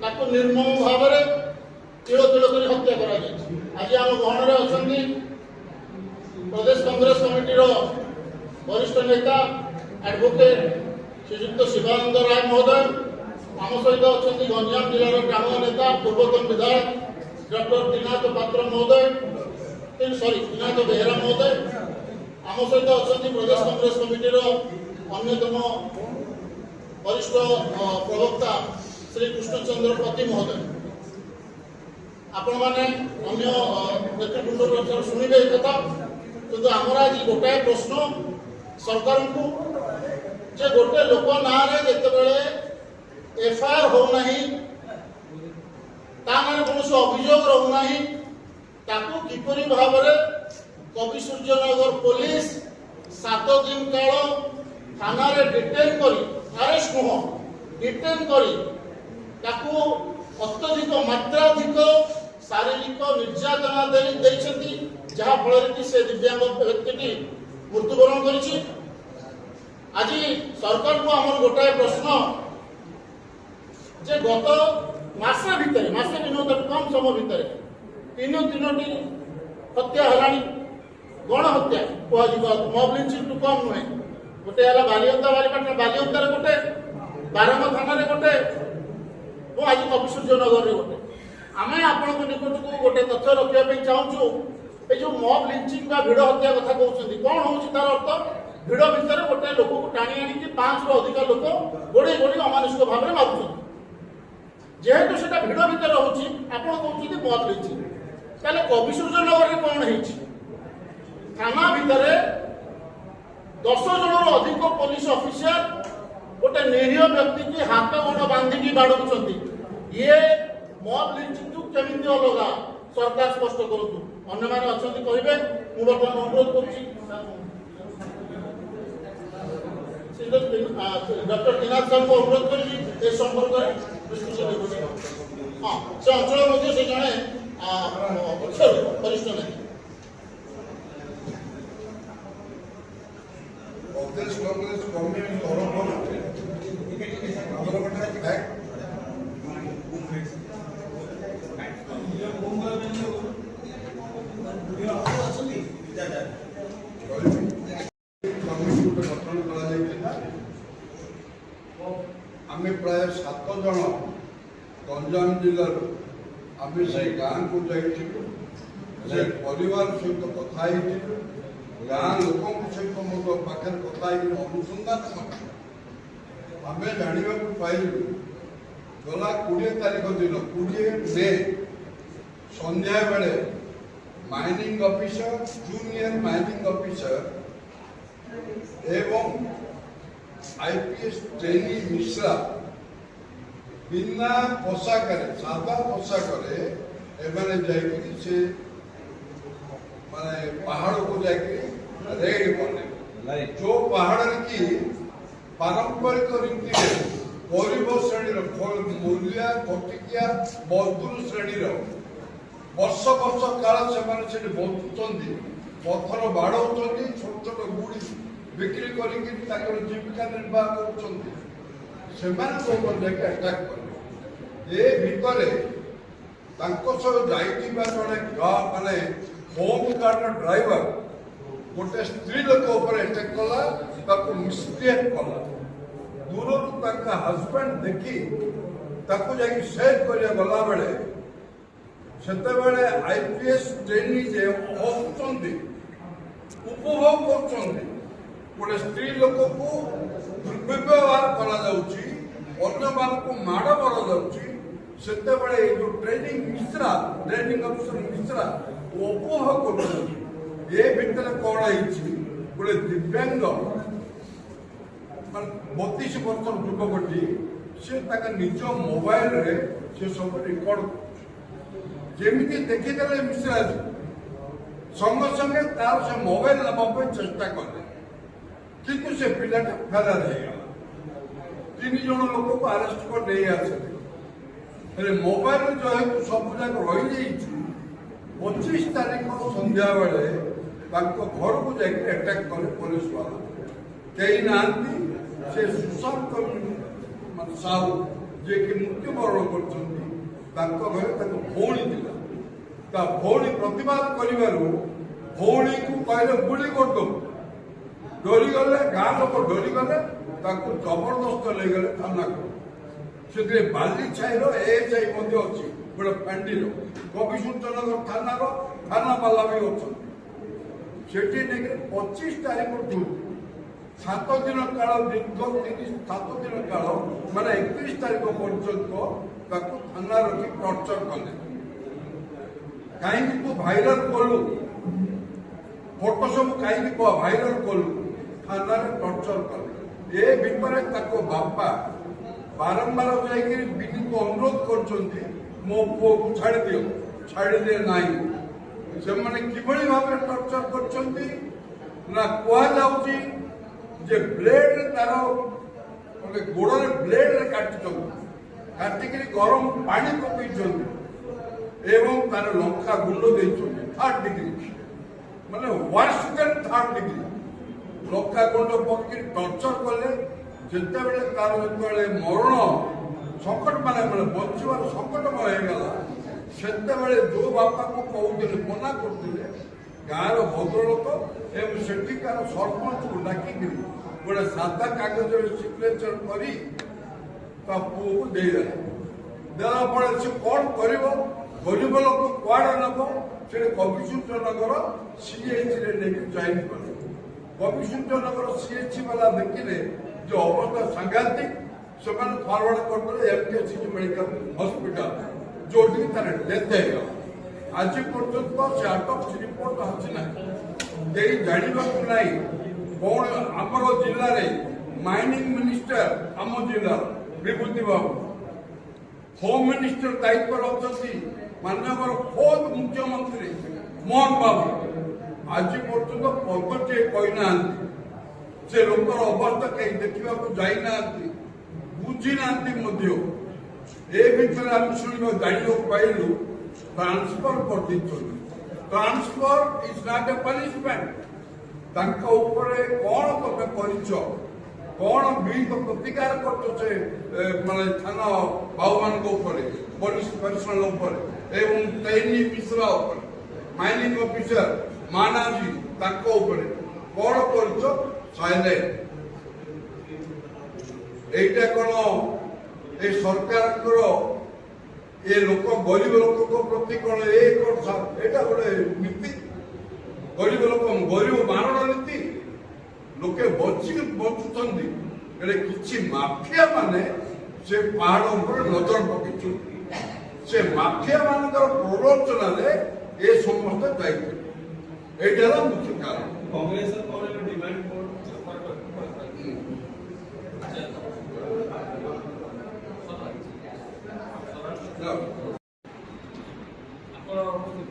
निर्मम भाव में तिल तिल कर हत्या कर आज आम गहन अच्छा प्रदेश कांग्रेस कमिटी वरिष्ठ नेता एडवोकेट श्रीजुक्त शिवानंद राय महोदय आम सहित अच्छा गंजाम जिलार ग्राम नेता पूर्वतन विधायक डॉक्टर त्रिनाथ पात्र महोदय त्रिनाथ बेहेरा महोदय आम सहित अच्छा प्रदेश कांग्रेस कमिटी अन्यतम वरिष्ठ प्रवक्ता श्री कृष्णचंद्र पति महोदय आपण मैंने अन्य नेतृवृंद शुणिबे कथा किंतु आमर आज गोटाए प्रश्न सरकार को जे गोटे लोक ना जितेबले एफआईआर होना कौन अभियोग रोना किपरि भाव कवि सूर्यनगर पुलिस 7 दिन काल थाना रे डिटेन करी अरेस्ट नुह डिटेन करी अत्यधिक मात्राधिक शारीरिक निर्यातना जहाँ फल कि से दिव्यांग व्यक्ति मृत्युवरण कर आज सरकार को आम गोटाए प्रश्न जे गत मासे भितर मासे दिन कम समय भितर तीनोटी हत्या है गण हत्या कह मब लिंचिंग टू कम नुहे गोटे है बालिअंता बालीपाटना बालिअंतार गोटे बारंग थाना गोटे और आज कवि सूर्यनगर में गोटे आम आपण निकट को गोटे तथ्य रखापी चाहूँ ये जो मब लिंचिंग भिड़ हत्या कथा कहते कौन हो तार अर्थ भिड़ भितर गोटे लोक को टाणी आनी 5 रु अधिक लोक गोड़े गोड़े अमानुषिक भाव में मारुंट जेहेतु से भिड़ भितर रोचे आप कहते मब लिंचिंग ताले कवि सूर्यनगर में कौन है थाना भितर 10 जन अधिक पुलिस ऑफिसर गोटे निरीह व्यक्ति की हाथ गोड़ बांधिकी बाड़ुंट ये मब लिंचिंग केमी अलग सरकार स्पष्ट करूँ अन्य मैंने अच्छा कहे मुझे बर्तमान अनुरोध डॉक्टर त्रिनाथ साहब को अनुरोध करी संपर्क में हाँ से अंचल से जड़े वरिष्ठ नेता प्रदेश कांग्रेस कमिटी तरफ आम प्राय 7 जन गंजाम जिलार आम से गाँव को जाइलु से परिवार सहित कथा गाँ लोक सहित मो पाखे कथा अनुसंधान आम जाना पाइलु गला 20 तारीख दिन 20 मे संध्या बेले mining officer junior mining officer एवं आईपीएस ट्रेनी मिश्रा बिना पोशाक सादा पोशाक से माने पहाड़ को जाकर रेड कले जो पहाड़ की पारंपरिक रीति गरीब श्रेणी मूलिया कटिकिया मजदूर श्रेणी वर्ष वर्ष काल से बचुंट पथर बाड़ौ छोट छोट गुड़ी बिक्री कर जीविका निर्वाह करटाक करे भितर जड़े माने होम कार ड्राइवर गोटे स्त्री लोक अटैक कला मिसबिहेव कला दूर हजबैंड देखी सेव कर गला बेले से आईपीएस ट्रेनी जे उपभोग कर गोटे स्त्री लोक को दुर्व्यवहार कर माड़ मर से जो ट्रेनिंग अफिसर मिश्रा उपभोग कर ये भितर कौन गोटे दिव्यांग 32 वर्ष युवकटी से निज मोबाइल रे से सब रिकॉर्ड जमी देखीदे मिश्रा संगे संगे तार से मोबाइल नापा चेष्टा कले किंतु से पिलाटा फेरार हो 3 जन लोक को अरेस्ट कर नहीं आसे मोबाइल जो है सब जाक रही 25 तारीख संध्या बेले घर को जाकर अटैक कले पुलिस वाला कहीं ना से सुशांत साहू जे कि मृत्युवरण करछन्ती तांको घरे ताको भौणी दिला ता भौणी प्रतिवाद करिबारु भौणी को कहले गुली कर दो डरी गले गाँ लोक डरी गले ताको जबरदस्त ले गले थाना को से बाली छाईर एएसआई मध्य अच्छी गोटे फैंडीर कविसूचनगर थाना थाना बाला भी अच्छा से 25 तारीख 7 दिन काल दीर्घ 7 दिन काल माने 31 तारीख पर्यंत थाना रखी टर्चर कले कहीं तू भाइराल कलु फोटो सब कहीं भाइराल कलु थाना टर्चर कले ए भितर बापा बारंबार जाकर विनीत अनुरोध कर मो पुओ को छाड़ दे नाई से मैंने किभली भाव टर्चर कर कहुची जे ब्लेड तार गोड़े ब्लेड काटिक गरम पानी पकई एवं तार लंका गुंड दे 3rd डिग्री माने वर्ष देन 3rd डिग्री लंका गुंड पकई टर्चर कले जिते बड़े तार जो मरण संकट माने बचार संकटमय होगा से जो बापा को कहते मना करते गाँव भद्रलोक एवं सेठिकार सरपंच को डाक गोटे सादा कागज सिग्नेचर कर पुओ को देदेला देला फल से कौन कर गरीब लोक कुआड़े नब से कविसूचनगर सीएचसी लेकिन जॉइन कले कविसूचनगर सीएचसी वाला देखिले जो अवस्था सांघातिक से फरवर्ड करते एमकेसीजी मेडिकल हॉस्पिटल जो डेथ है आज पर्यंत से आटक रिपोर्ट आसना जानवा ना कौन आमर जिले में माइनिंग मिनिस्टर आम जिला विभूति बाबू होम मिनिस्टर दायित्व अच्छा माननीय खोद मुख्यमंत्री मोहन बाबू आज पर्यंत पदटे कहना से लोकर अवस्था कहीं देखा जाना बुझी ना ए भितर आम शुणा जाना पाइलु ट्रांसफर कर transfer is not a punishment कौन तमें कर कौन विहित प्रतिकार कर माने थाना बाबू मान पुलिस पर्सनल एवं तैनी मिश्रा माइनिंग ऑफिसर मानाजी कौन कर साइलेंट एटा कौन ए सरकार ये लोक गरीब लोक प्रति कौन एटा गोटे नीति गरीब लोक गरीब मारण नीति लोके बचुंट कि माफिया माने से पहाड़ उपर नजर पकई से माफिया मान प्ररोचन ये समस्त दायित्व एटार मुख्य कारण कांग्रेस डिमांड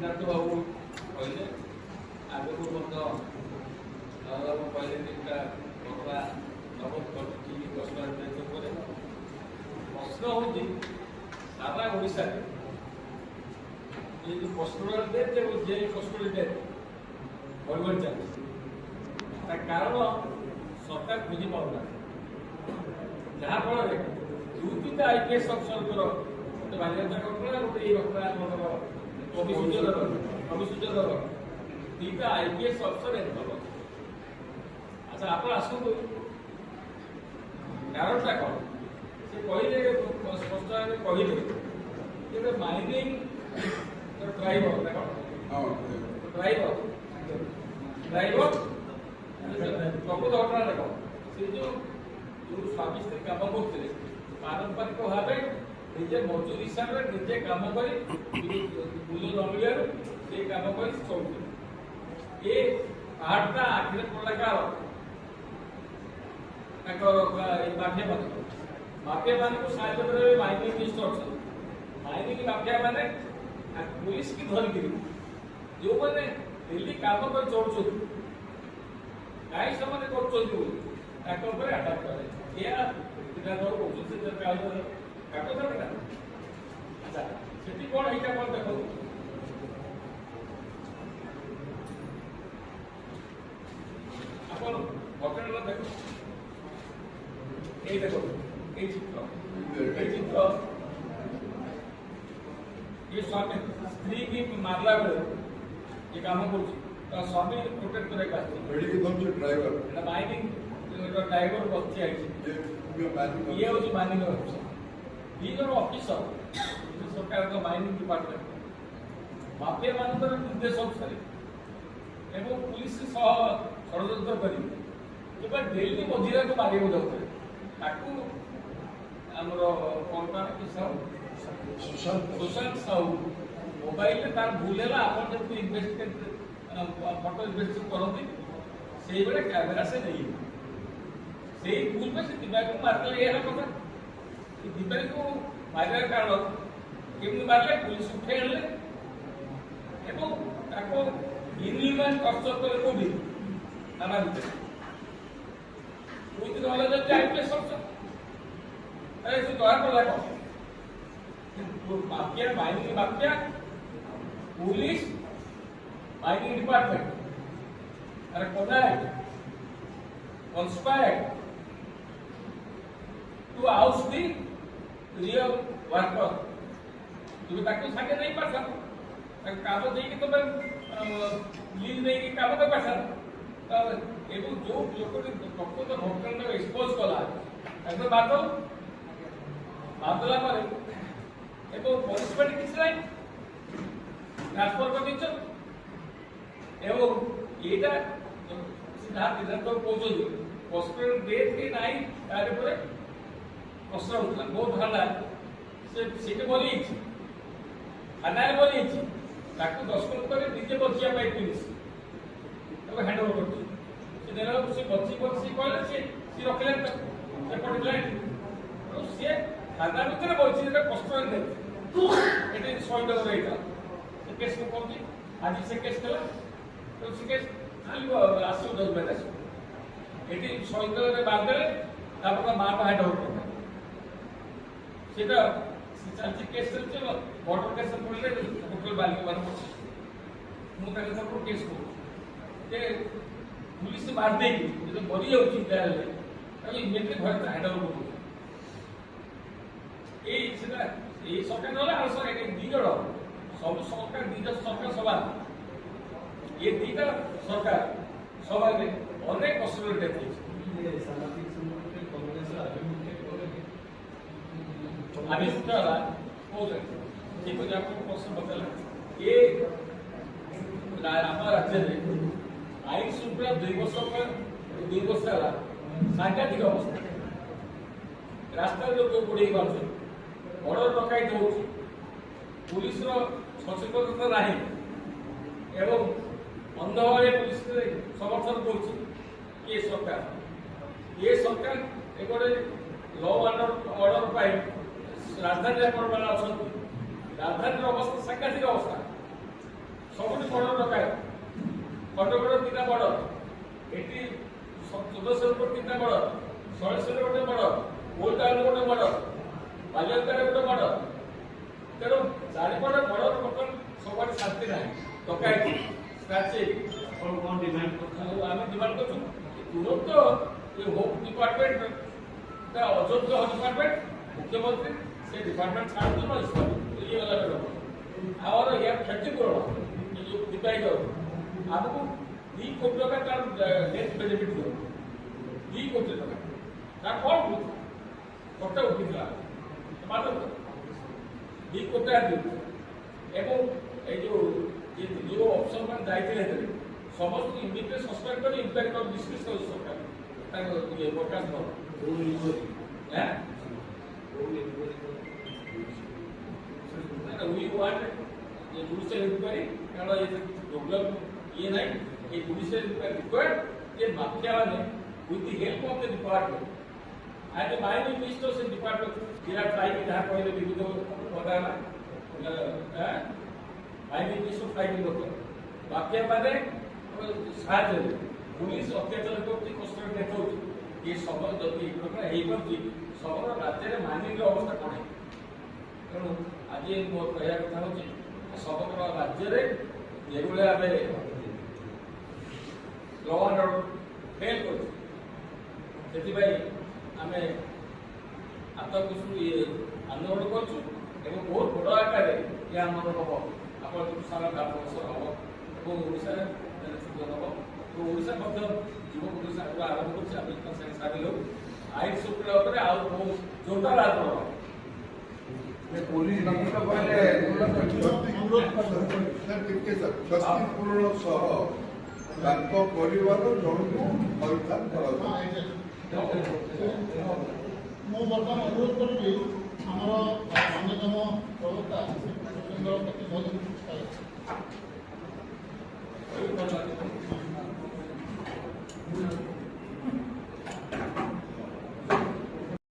सिद्धार्थ बाबू कहले आगे कहले तीनटा घटना नमद कर प्रश्न हूँ सारा ओडिशा ये जो पोस्टल डेथ जे पोस्टल डेथ बढ़ चलते कारण सरकार बुझी पाना जहाँफल दुईटा आईपीएस अफसर गोटे बालियात्रा घटना गोटे ये घटना कविसूचनगर दुईटा आईपीएस अफसर अच्छा आप आसतु कारणटा कौन से कहले स्पष्ट भाव कहले माइनिंग ड्राइवर ड्राइवर ड्राइवर प्रकृत घटना देख से जो स्वामी स्त्री कम करते पारंपरिक भाव निजे मजूरी हिसाब से निजे कम कर बुझ जमिया से कम कर चलते ये पाहाड़टा आखिर पड़ा कार माफिया मान को साहय करे माइनिंग मिनिस्टर अच्छा माइनिंग माफिया माने पुलिस की धरिक जो मैंने डेली काम कर चलुँ कहीं से कर अटाक करे अच्छा से कौन यहाँ कौन देख आप घटना देख ये देखो ये चित्र ये स्वामी स्त्री की मारला बेले ये काम करुच्ची तो स्वामी प्रोटेक्ट करे का मेडिकल धरछे ड्राइवर एटा माइनिंग ड्राइवर बच्चे आई ये होची माइनिंग ऑफिसर ये जो ऑफिसर सरकार का माइनिंग डिपार्टमेंट माफिया मानकर निर्देश अनुसार एवं पुलिस सह षड्यंत्र करी केवल डेली मझिरा को मारे जाते ताकू आमर कौन का सुशांत साहू मोबाइल में तार भूल है आप जब इन्वेस्टिगेट फोटो इन्वेस्टिगेट करती से बेले कैमेरा से नहीं से भूल में से दिव्या को मारते ये कथा दिव्या को मारे कारण केमि मारले पुलिस उठे आनले एवं ताको इनह्यूमन टर्चर करे कोडी थाना भितर कोई दिन वाला जब जाइए सब अरे तो द्वार पर लगा mafia mining mafia police mining department अरे contract conspire to house the real worker तुम्हें ताकि साके नहीं पासा काम देगी तो मैं लीज देगी काम कर पासा एवं जो लोग प्रकृत घटना एक्सपोज कला ताके बादल बादला पर एवं पनिशमेंट किसी नहीं ट्रांसफर कर दीच एवं एटा सिद्धार्थ निरंतर पहुंचो हॉस्पिटल डेथ के नहीं तारे पर प्रश्न होता बहुत भला से सीटे बोली थाना बोली ताकू 10 मिनट पर निजे बचिया पाई पुलिस तब हैंड ओवर करती से देला से बची कहले से रखले से पड़ला तो से थाना भीतर बची जेटा कष्ट नहीं एटे 100 डॉलर रहिता से केस को कोन आज से केस कला तो से केस आलू आसो 10 मिनट आसो एटे 100 डॉलर रे बाद देले तापर मां को हैंड ओवर करता सेटा चालची केस चलचे बॉर्डर केस पडले होटल बालिका मान मु ताके सब केस को ते पुलिस मार देगी जे मरी जाउची त्याले ताले इमिडिएटली घर हैंड ओवर करतो ए सेटा ए सरकार नला आ सरकार दी जड़ सब सरकार दी सरकार सभा ये दीटा सरकार सभा में अनेक कष्ट डेथ आविष्ट ठीक है आपको प्रश्न बदला ये आम राज्य में आईन श्रृंखला 2 वर्ष सांघातिक अवस्था रास्ता लोक गोड़े पार्टी बड़ डकायत हो पुलिस सचेतनता नहीं एवं अंध भाव पुलिस समर्थन कर ये सरकार एक लॉ ऑर्डर पाई राजधानी मैंने अच्छा राजधानी अवस्था सांघातिक अवस्था सब बड़ डकायत खंडगड़ 3टा बड़ ये 14 3टा बड़ शैलेश्वर गोटे बड़ ओल्ड टाउन गोटे बड़ बालियाकार गोटे बड़ तेणु चारिपटे बड़ बर्तमान सब शांति ना डकायत स्क्राचिंग आम डिमांड कर तुरंत होम डिपार्टमेंट अयोग्य डिपार्टमेंट मुख्यमंत्री से डिपार्टमेंट छाड़ ये आवर या क्षतिपूरण जो दिखाई आमको 2 कोटी टका तार डेथ बेनिफिट दो 2 कोटी टका कौन कटे उठा मात्र 2 कोटी एवं जो ऑप्शन मैंने जाते समस्त इमिडिएट सस्पेंड कर इंक्वायरी कर डिसमिस कर सरकार प्रकाश we want a judicial inquiry कारण ये प्रॉब्लम ये नहीं ये judicial inquiry required ये माफिया वाले with the help of the department and the mining ministers in department they are trying to have कोई भी तो होता है ना mining minister trying to do mafia वाले साथ पुलिस अत्याचार करती कष्ट देखो ये सब जब एक प्रकार है पर सब राज्य में माइनिंग अवस्था कौन है तेणु आज मोर कह कथा हूँ समग्र राज्य जो भाव लॉ एंड ऑर्डर फेल कर आंदोलन करूँ बहुत बड़ आकार या ଆମର ହେବ ଆପଣ ସାରା ଭାରତବର୍ଷ ହେବ ଏବଂ ଓଡ଼ିଶାରେ ନେତୃତ୍ୱ ନେବ ଏବଂ ଓଡ଼ିଶା ମଧ୍ୟ ଯୁବ ପୁଲିସ ଆରମ୍ଭ କରୁଛି ଆମେ ସାଙ୍ଗେ ସାମିଲ ହେଉ ଆଇନ ଶୃଙ୍ଖଳା ଉପରେ ଆଉ ଯୋଉଟା ରାଜ পুলিশ নমুনা বলে କ୍ଷତିପୂରଣ ସହ ତାଙ୍କ ପରିବାର ଜଣକୁ ଥଇଥାନ କରାଯାଏ। ମୁଁ ବର୍ତ୍ତମାନ ଅନୁରୋଧ କରିବି ଆମର ଅନ୍ୟତମ ପ୍ରବକ୍ତା ସୁନ୍ଦର ପ୍ରତି ବହୁତ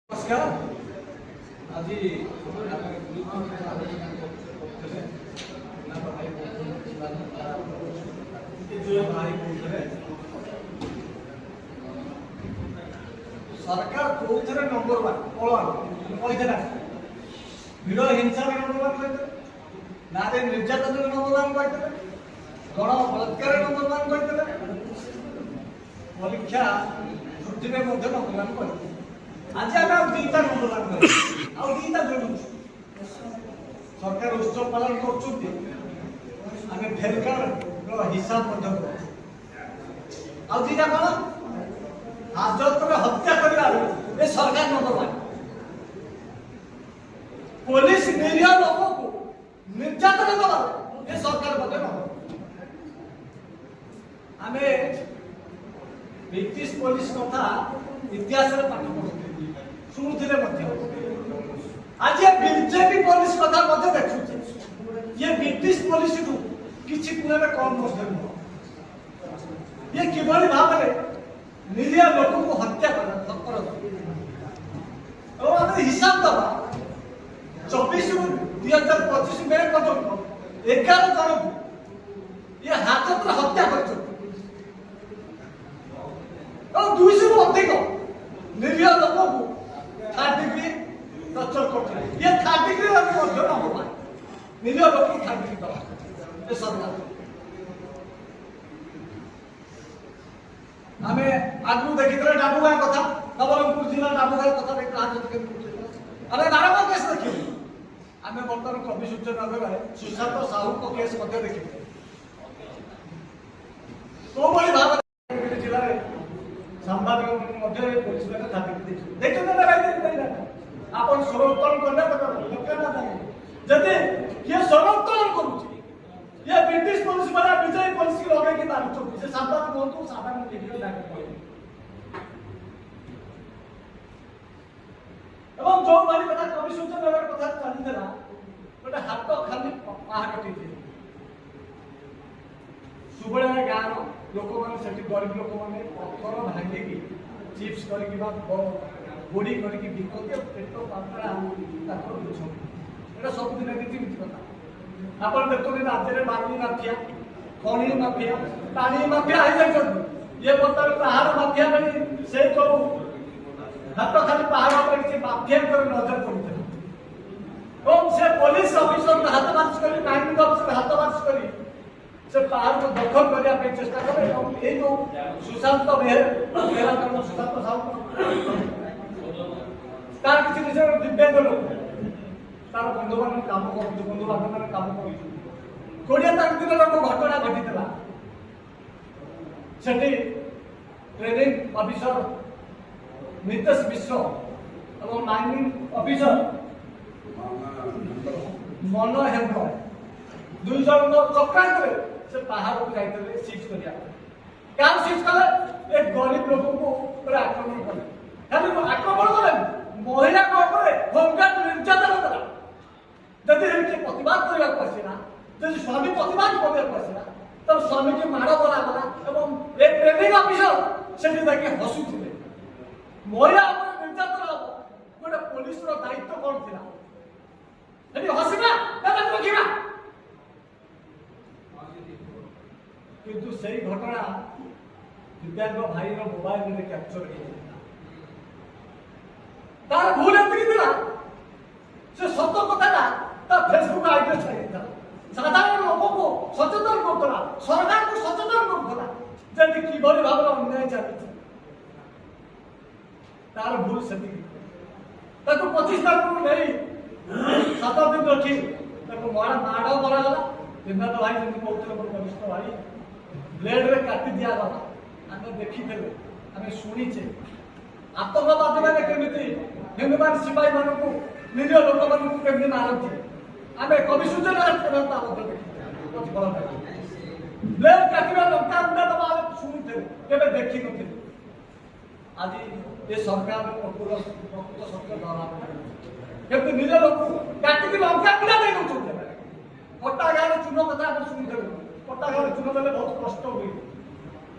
नमस्कार आज सरकार कौन नंबर वन कही भिड़ हिंसा नंबर वन कही ना निर्यातन नंबर वन कही गण बलात्कार नंबर वन कही परीक्षा छुट्टी में नंबर वन कही आज आम दुईटा नंबर वन कईटा जोड़ू सरकार उत्सव पालन कर हिसाब आईटा कौन हाजत में हत्या कर सरकार नंबर वन पुलिस निरीह लोक को निर्यातन दबा ये सरकार आम ब्रिटिश पुलिस कथा इतिहास पाठ पढ़ुते शुणुले आज बीजेपी पुलिस कथा देखुचे ये ब्रिटिश पुलिस किसी कुआं कम ये किभली भाव में निरीह लोक को हत्या कर हिसाब दबा 24 ରୁ 2025 मे पर्यंत 11 जन ये हाजत हत्या कर 200 ରୁ अधिक निरीह लोक को 3rd डिग्री टर्चर करते ये 3rd डिग्री नंबर निरीह लोक को 3rd डिग्री दबा ये सरकार आम आगु देखी डाबुगाँ कथा नवरंगपुर जिला डाबुगाँ कथा देखते अरे नारायण केस देखिए आम बर्तमान कवि सूचना भाई सुशांत साहू को केस देखिए कौ भाव जिले में सांबादिक पुलिस देखिए आप स्वर उत्तोलन करने जदि किए स्वर उत्तोलन करुच्ची ये ब्रिटिश पुलिस वाला विजय पुलिस की लगे मारुंट से सांबादिक हूँ साधारण वीडियो एवं जो मारी कथा कवि सूचना कथा चली गोटे हाथ खाली पाहाड़ सुबह गाँव लोक मैंने गरीब लोक मैंने पत्थर भांगिकी चिप्स करके गोड़ी करके बिकते पेट पातला सबुदिन रीति कथा आप देखते राज्य में बाली माफिया खनि माफिया पानी माफिया ये बर्तमान पहाड़ माफिया से जो हाथ खाली पहाड़ पर किसी माफिया नजर पड़ते से पुलिस ऑफिसर हाथ मार्च कर माइनिंग ऑफिसर हाथ मार्च कर से पहाड़ को दखल करने चेष्टा करे ये जो सुशांत बेहरा सुशांत साहू तार किसी दिव्यांग लोक तार बंधु मान कम कर बंधु बांधव मैंने कम कर 20 तारीख दिन घटना घटी ट्रेनिंग ऑफिसर नितेश मिश्र और माइनिंग ऑफिसर मन हेम्ब्र 2 जन चक्रांत से पहाड़ को जाते सीज कर सीज कले एक गरीब लोक को आक्रमण कले खाली आक्रमण कले महिला होमगार्ड निर्यातन कला जदि प्रतिवाद करने आसला जब स्वामी प्रतिवाद करने आसला तब स्वामी की माड़ बना गला और एक ट्रेनिंग ऑफिसर से हसुले महिला निर्यातन हम गोटे पुलिस दायित्व कौन थी हसना रखा किंतु से घटना दिव्यांग भाई मोबाइल में कैप्चर तार भूल से सत कथा फेसबुक आईडी छाड़ी साधारण लोक को सचेतन करा सरकार को सचेतन करा जब किभली भाव अन्याय चली तार भूल से 25 तारीख को नहीं 7 दिन रखी ତାକୁ ମାଡ଼ କରାଗଲା। ବିନୋଦ ଭାଇ ଯେମିତି କହୁଥିଲେ ମୋର କନିଷ୍ଠ ଭାଇ, ବ୍ଲେଡରେ କାଟି ଦିଆଗଲା। ଆମେ ଦେଖିଥିଲେ, ଆମେ ଶୁଣିଛେ ଆତଙ୍କବାଦୀ ମାନେ କେମିତି ହିନ୍ଦୁମାନ ସିପାହୀ ମାନଙ୍କୁ ନିରୀହ ଲୋକମାନଙ୍କୁ କେମିତି ମାରନ୍ତି। ଆମେ କବି ସୂଚନା ମଧ୍ୟ ଦେଖିଥିଲେ। ବ୍ଲେଡ କାଟିବା ଲଙ୍କା ଗୁଣ୍ଡା ଦବା ଆମେ ଶୁଣିଥିଲେ, କେବେ ଦେଖିନଥିଲେ। ଆଜି ଏ ସରକାର ପ୍ରକୃତ ସତ୍ୟ ଧରା କେମିତି ନିଜ ଲୋକ କାଟିକି ଲଙ୍କା ଗୁଣ୍ଡା ଦେଇ ଦଉଛନ୍ତି। କଟା ଗାଁରେ ଚୂନ କଥା ଆମେ ଶୁଣିଥିଲୁ, କଟା ଗାଁରେ ଚୂନ ଦେଲେ ବହୁତ କଷ୍ଟ ହୁଏ।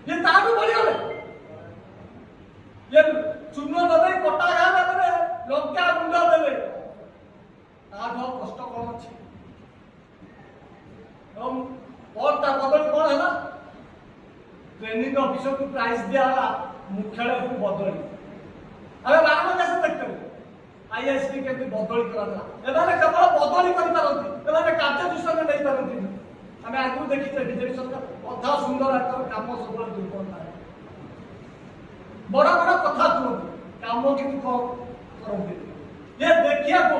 ଇଏ ତାଠୁ ବଢିଗଲେ, ଇଏ ଚୂନ ଦେଲେ କଟା ଗାଁରେ ଦେଲେ ଲଙ୍କା ଗୁଣ୍ଡ ଦେଲେ, ତାଠୁ ଆଉ କଷ୍ଟ କଣ ଅଛି? ଏବଂ ତା ବଦଳି କଣ ହେଲା? ଟ୍ରେନିଂ ଅଫିସରକୁ ପ୍ରାଇଜ ଦିଆହେଲା, ମୁଖ୍ୟାଳୟକୁ ବଦଳି। ଆମେ ବାରମ୍ବାର ଦେଶ ଦେଖିଥିଲୁ ଆଇଏଏସ୍ପି କେମିତି ବଦଳି କରାଗଲା। ଏମାନେ କେବଳ ବଦଳି କରିପାରନ୍ତି, ଏମାନେ କାର୍ଯ୍ୟଦୂଷଣ ନେଇପାରନ୍ତି। ଆମେ ଆଗରୁ ଦେଖିଛେ ବିଜେପି ସରକାର ଅଧା ସୁନ୍ଦର ଆକାର କାମ ସବୁବେଳେ ଦୁର୍ବଳ ଥାଏ। ବଡ ବଡ କଥା କୁହନ୍ତି, କାମ କିନ୍ତୁ କଣ କରନ୍ତି। ଇଏ ଦେଖିବାକୁ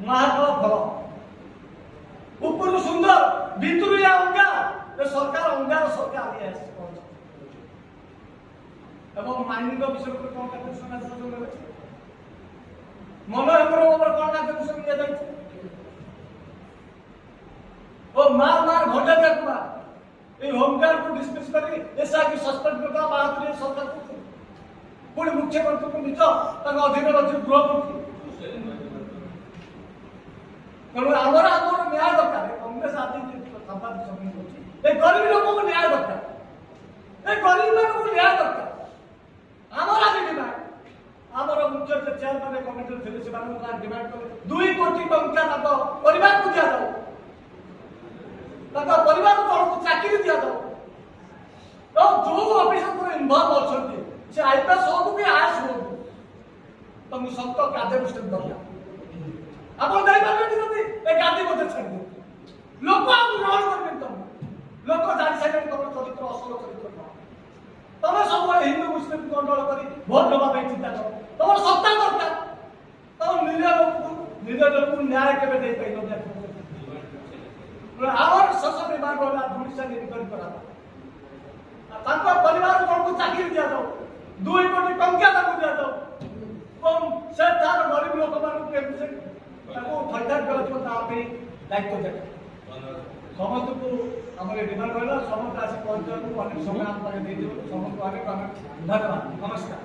ମହାଫଳ ଫଳ, ଉପରୁ ସୁନ୍ଦର ଭିତରୁ ଅଙ୍ଗା। ଏ ସରକାର ଅଙ୍ଗାର ସରକାର ଏବଂ ମାଇନିଂ ବିଷୟରେ କଣ କାର୍ଯ୍ୟାନୁଷ୍ଠାନ ନେବେ? ମନୋରଞ୍ଜନ ଉପରେ କଣ କାର୍ଯ୍ୟାନୁଷ୍ଠାନ ନିଆଯାଇଛି? ଓ ମାର ଭଣ୍ଡାରିଆ କୁମାର এই হোমগার্ডକୁ ডিসମିସ୍ କରି ଏସ୍ଆଇକି ସସ୍ପେଣ୍ଡ କରିଦେବା ବାହାଦୁରୀ ସରକାର କରୁଛନ୍ତି। ପୁଣି ମୁଖ୍ୟମନ୍ତ୍ରୀଙ୍କୁ ନିଜ ତାଙ୍କ ଅଧୀନରେ ଅଛି ଗୃହମନ୍ତ୍ରୀ। ତେଣୁ ଆମର ନ୍ୟାୟ ଦରକାର। କଂଗ୍ରେସ ଆଜି ସାମ୍ବାଦିକ ସମ୍ମିଳନୀ କରୁଛି, ଏ ଗରିବ ଲୋକଙ୍କୁ ନ୍ୟାୟ ଦରକାର, ଏ ଗରିବ ମାନଙ୍କୁ ନ୍ୟାୟ ଦରକାର। ଆମର ଆଜି ଡିମାଣ୍ଡ, ଆମର ମୁଖ୍ୟ ଚେୟାରମ୍ୟାନ କମିଟିରେ ଥିଲେ ସେମାନଙ୍କୁ ଡିମାଣ୍ଡ କଲେ 2 କୋଟି ଟଙ୍କା ତାଙ୍କ ପରିବାରକୁ ଦିଆଯାଉ, ତାଙ୍କ ପରିବାର ଜଣକୁ ଚାକିରି ଦିଆଯାଉ। ତ ଯୋଉ ଅଫିସର ଇନଭଲ୍ଭ ଅଛନ୍ତି ସେ ଆଇପିଏସ୍ ହଉ କି ଆଇଏଏସ୍ ହଉ, ତମକୁ ସତ କାର୍ଯ୍ୟାନୁଷ୍ଠାନ ଦରକାର। ଆପଣ ଦେଇପାରିବେନି ଯଦି ଏ ଗାଦି ମଧ୍ୟ ଛାଡ଼ିଦିଅ। ଲୋକ ଆଉ ଗ୍ରହଣ କରିବେନି ତମକୁ। ଲୋକ ଜାଣି ସାରିଲେଣି ତମର ଚରିତ୍ର ଅସଲ ଚରିତ୍ର କଣ। ତମେ ସବୁବେଳେ ହିନ୍ଦୁ ମୁସଲିମ କଣ୍ଡଳ କରି ଭୋଟ ଦେବା ପାଇଁ ଚିନ୍ତା କର। ତମର ସତ୍ତା ଦରକାର। ତମ ନିଜ ଲୋକଙ୍କୁ ନ୍ୟାୟ କେବେ ଦେଇପାରିବ? ଆମର ଶେଷ ବିଭାଗ ହେଲା ଓଡ଼ିଶା ନିର୍ବାଚନ କରାଯାଉ, ତାଙ୍କ ପରିବାର ଜଣକୁ ଚାକିରି ଦିଆଯାଉ, 2 କୋଟି ଟଙ୍କା ତାକୁ ଦିଆଯାଉ ଏବଂ ସେ ତାର ଗରିବ ଲୋକମାନଙ୍କୁ କେମିତି ତାକୁ ଥଇଥାନ କରାଯିବ ତା ପାଇଁ ଦାୟିତ୍ୱ ଦେବେ। ସମସ୍ତଙ୍କୁ ଆମର ଡିମାଣ୍ଡ ରହିଲା, ସମସ୍ତେ ଆସି ପହଞ୍ଚିବାକୁ ଅନେକ ସମୟ ଆମ ପାଖରେ ଦେଇଦେବୁ। ସମସ୍ତଙ୍କୁ ଆଗକୁ ଆମେ ଧନ୍ୟବାଦ, ନମସ୍କାର।